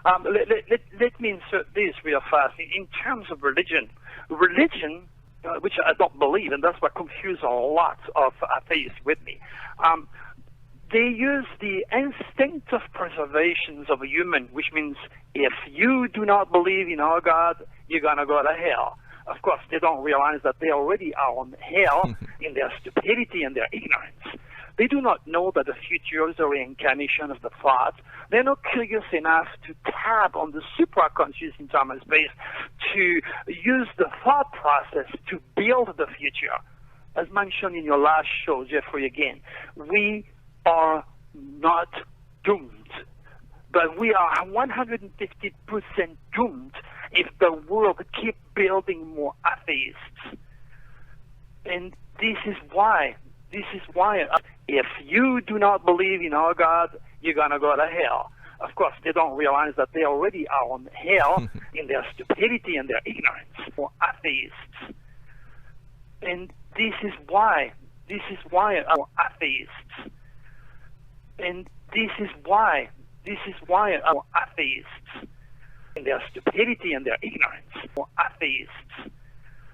Let me insert this real fast. In terms of religion, which I don't believe, and that's what confuses a lot of atheists with me, they use the instinct of preservation of a human, which means if you do not believe in our God, you're going to go to hell. Of course, they don't realize that they already are on hell in their stupidity and their ignorance. They do not know that the future is a reincarnation of the thought. They're not curious enough to tap on the supraconscious in time and space to use the thought process to build the future. As mentioned in your last show, Jeffrey, again, we are not doomed, but we are 150% doomed if the world keeps building more atheists. And this is why if you do not believe in our God, you're going to go to hell. Of course, they don't realize that they already are on hell in their stupidity and their ignorance. More atheists. And this is why more atheists. And this is why more atheists in their stupidity and their ignorance. More atheists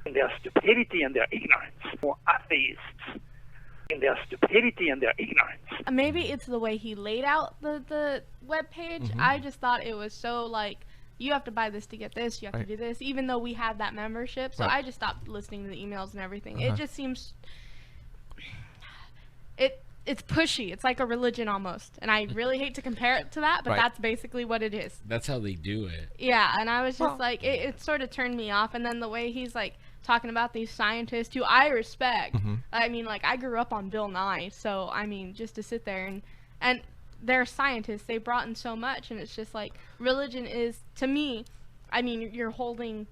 in their stupidity and their ignorance. More atheists in their stupidity and their ignorance. Maybe it's the way he laid out the web page. I just thought it was so like, you have to buy this to get this, you have to do this, even though we had that membership. So I just stopped listening to the emails and everything. It just seems it's pushy. It's like a religion almost. And I really hate to compare it to that, but that's basically what it is. That's how they do it. Yeah, and I was just like, it sort of turned me off. And then the way he's like talking about these scientists who I respect. I mean, like, I grew up on Bill Nye, so I mean, just to sit there and they're scientists, they brought in so much, and it's just like, religion is, to me, I mean, you're holding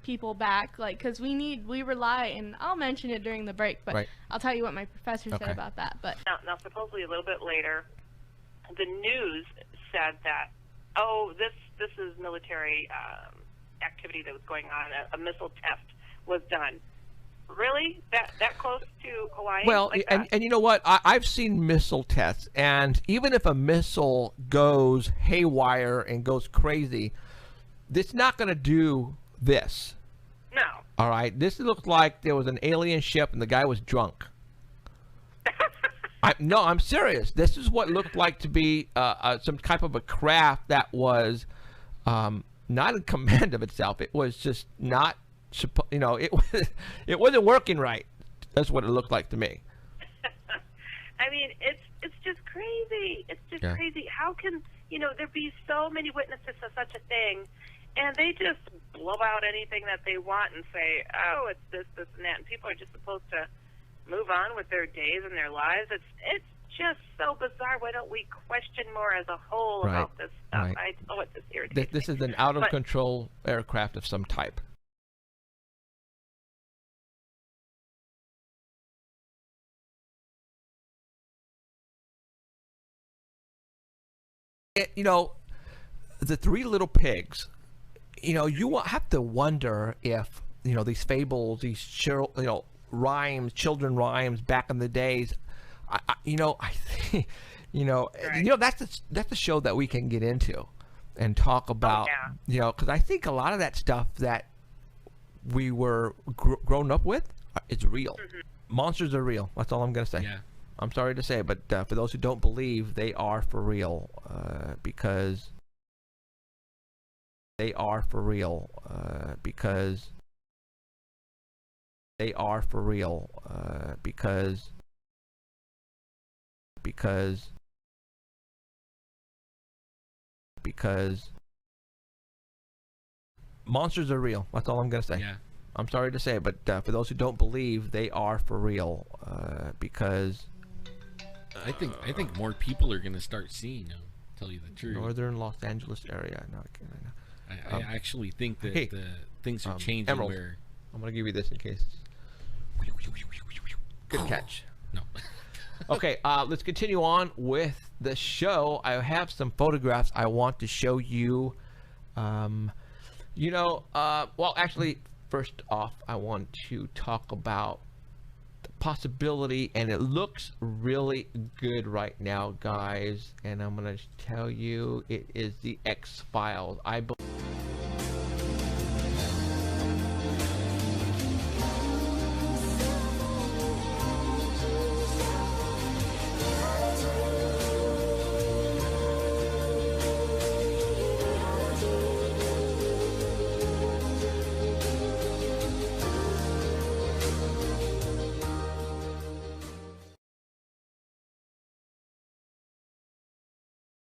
people back, like, because we rely, and I'll mention it during the break, but I'll tell you what my professor said about that. But now supposedly a little bit later, the news said that, this is military activity that was going on. A missile test was done. Really? That close to Hawaii? Well, like and you know what? I've seen missile tests, and even if a missile goes haywire and goes crazy, it's not going to do this. No. All right? This looked like there was an alien ship and the guy was drunk. I'm serious. This is what looked like to be some type of a craft that was not in command of itself. It was just not, it wasn't working right. That's what it looked like to me. I mean, it's just crazy. It's just crazy. How can, there be so many witnesses to such a thing, and they just blow out anything that they want and say, oh, it's this, this, and that, and people are just supposed to move on with their days and their lives. It's just so bizarre. Why don't we question more as a whole about this stuff? I know it's just irritating. This is an out-of-control aircraft of some type. The Three Little Pigs, you have to wonder if, these fables, these, rhymes, children rhymes back in the days, I think, that's a show that we can get into and talk about, because I think a lot of that stuff that we were grown up with is real. Monsters are real. That's all I'm going to say. Yeah. I'm sorry to say, but for those who don't believe, they are for real, because they are for real, because they are for real, because monsters are real. That's all I'm going to say. Yeah. I'm sorry to say, but for those who don't believe, they are for real, because I think more people are going to start seeing them. Tell you the truth. Northern Los Angeles area. No, I actually think that the things are changing. Emerald. Where I'm going to give you this in case. Good catch. No. Okay, let's continue on with the show. I have some photographs I want to show you. Well, actually, first off, I want to talk about the possibility, and it looks really good right now, guys. And I'm gonna tell you, it is the X-Files. I believe